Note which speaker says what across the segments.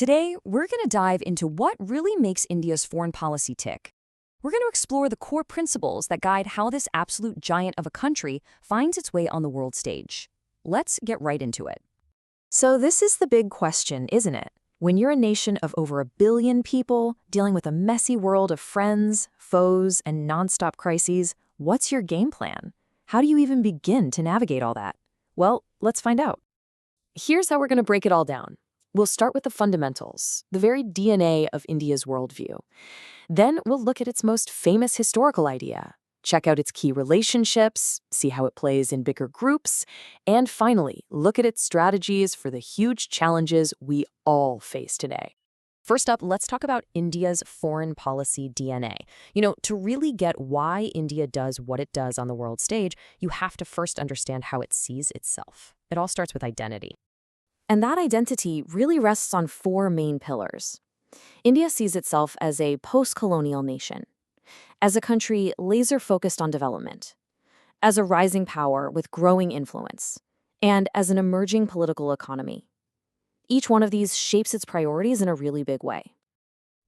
Speaker 1: Today, we're going to dive into what really makes India's foreign policy tick. We're going to explore the core principles that guide how this absolute giant of a country finds its way on the world stage. Let's get right into it.
Speaker 2: So this is the big question, isn't it? When you're a nation of over 1 billion people, dealing with a messy world of friends, foes, and nonstop crises, what's your game plan? How do you even begin to navigate all that? Well, let's find out. Here's how we're going to break it all down. We'll start with the fundamentals, the very DNA of India's worldview. Then we'll look at its most famous historical idea, check out its key relationships, see how it plays in bigger groups, and finally, look at its strategies for the huge challenges we all face today.
Speaker 1: First up, let's talk about India's foreign policy DNA. To really get why India does what it does on the world stage, you have to first understand how it sees itself. It all starts with identity.
Speaker 2: And that identity really rests on 4 main pillars. India sees itself as a postcolonial nation, as a country laser-focused on development, as a rising power with growing influence, and as an emerging political economy. Each one of these shapes its priorities in a really big way.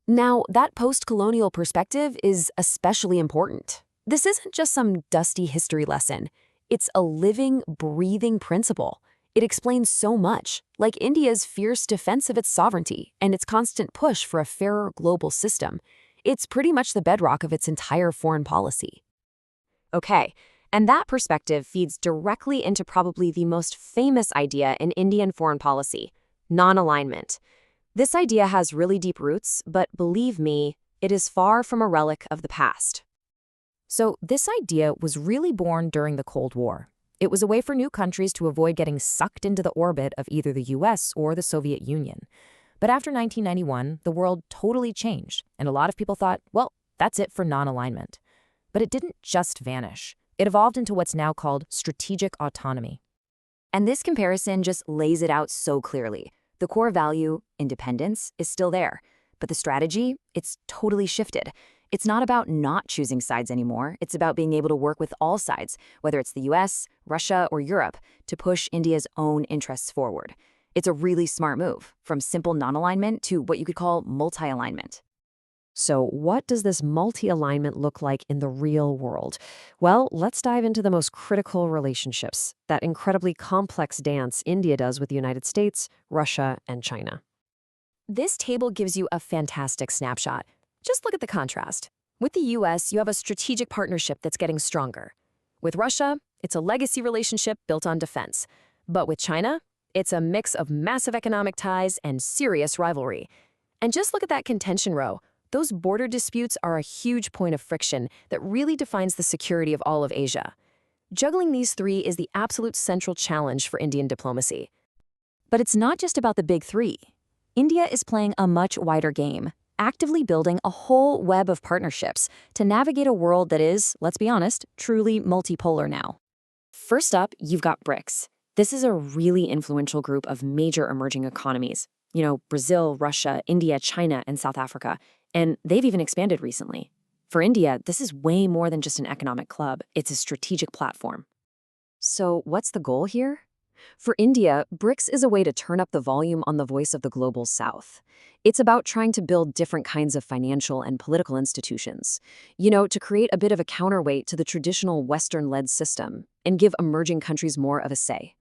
Speaker 1: Now, that post-colonial perspective is especially important. This isn't just some dusty history lesson. It's a living, breathing principle. It explains so much, like India's fierce defense of its sovereignty and its constant push for a fairer global system. It's pretty much the bedrock of its entire foreign policy. Okay, and that perspective feeds directly into probably the most famous idea in Indian foreign policy: non-alignment. This idea has really deep roots, but believe me, it is far from a relic of the past.
Speaker 2: So this idea was really born during the Cold War. It was a way for new countries to avoid getting sucked into the orbit of either the US or the Soviet Union. But after 1991, the world totally changed, and a lot of people thought, well, that's it for non-alignment. But it didn't just vanish. It evolved into what's now called strategic autonomy.
Speaker 1: And this comparison just lays it out so clearly. The core value, independence, is still there, but the strategy, it's totally shifted. It's not about not choosing sides anymore. It's about being able to work with all sides, whether it's the US, Russia, or Europe, to push India's own interests forward. It's a really smart move, from simple non-alignment to what you could call multi-alignment.
Speaker 2: So what does this multi-alignment look like in the real world? Well, let's dive into the most critical relationships, that incredibly complex dance India does with the United States, Russia, and China.
Speaker 1: This table gives you a fantastic snapshot. Just look at the contrast. With the US, you have a strategic partnership that's getting stronger. With Russia, it's a legacy relationship built on defense. But with China, it's a mix of massive economic ties and serious rivalry. And just look at that contention row. Those border disputes are a huge point of friction that really defines the security of all of Asia. Juggling these 3 is the absolute central challenge for Indian diplomacy. But it's not just about the big 3. India is playing a much wider game, actively building a whole web of partnerships to navigate a world that is, let's be honest, truly multipolar now.
Speaker 2: First up, you've got BRICS. This is a really influential group of major emerging economies. Brazil, Russia, India, China, and South Africa. And they've even expanded recently. For India, this is way more than just an economic club. It's a strategic platform.
Speaker 1: So what's the goal here? For India, BRICS is a way to turn up the volume on the voice of the global South. It's about trying to build different kinds of financial and political institutions, to create a bit of a counterweight to the traditional Western-led system and give emerging countries more of a say.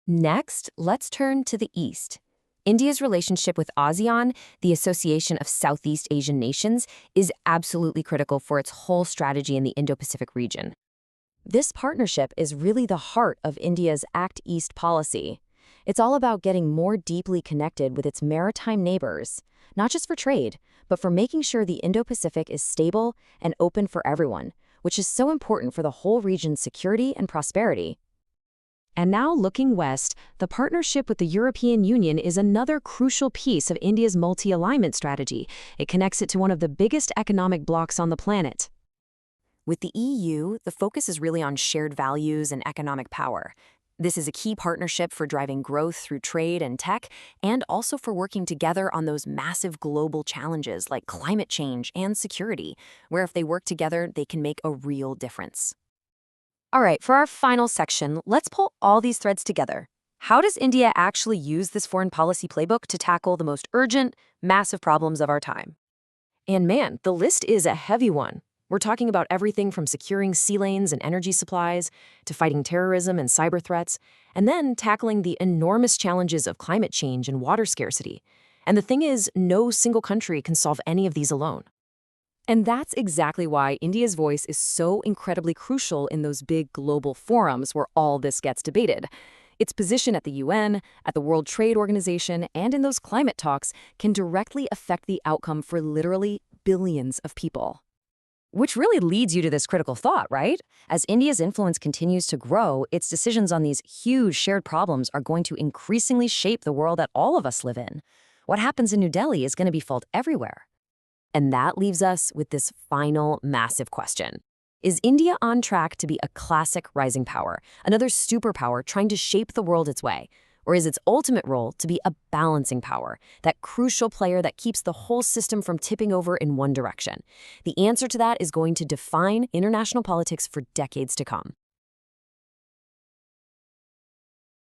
Speaker 2: Next, let's turn to the East. India's relationship with ASEAN, the Association of Southeast Asian Nations, is absolutely critical for its whole strategy in the Indo-Pacific region.
Speaker 1: This partnership is really the heart of India's Act East policy. It's all about getting more deeply connected with its maritime neighbors, not just for trade, but for making sure the Indo-Pacific is stable and open for everyone, which is so important for the whole region's security and prosperity. And now, looking west, the partnership with the European Union is another crucial piece of India's multi-alignment strategy. It connects it to one of the biggest economic blocs on the planet. With the EU, the focus is really on shared values and economic power. This is a key partnership for driving growth through trade and tech, and also for working together on those massive global challenges like climate change and security, where if they work together, they can make a real difference. All right, for our final section, let's pull all these threads together. How does India actually use this foreign policy playbook to tackle the most urgent, massive problems of our time?
Speaker 2: And man, the list is a heavy one. We're talking about everything from securing sea lanes and energy supplies to fighting terrorism and cyber threats, and then tackling the enormous challenges of climate change and water scarcity. And the thing is, no single country can solve any of these alone.
Speaker 1: And that's exactly why India's voice is so incredibly crucial in those big global forums where all this gets debated. Its position at the UN, at the World Trade Organization, and in those climate talks can directly affect the outcome for literally billions of people. Which really leads you to this critical thought, right? As India's influence continues to grow, its decisions on these huge shared problems are going to increasingly shape the world that all of us live in. What happens in New Delhi is going to be felt everywhere. And that leaves us with this final massive question. Is India on track to be a classic rising power, another superpower trying to shape the world its way? Or is its ultimate role to be a balancing power, that crucial player that keeps the whole system from tipping over in one direction? The answer to that is going to define international politics for decades to come.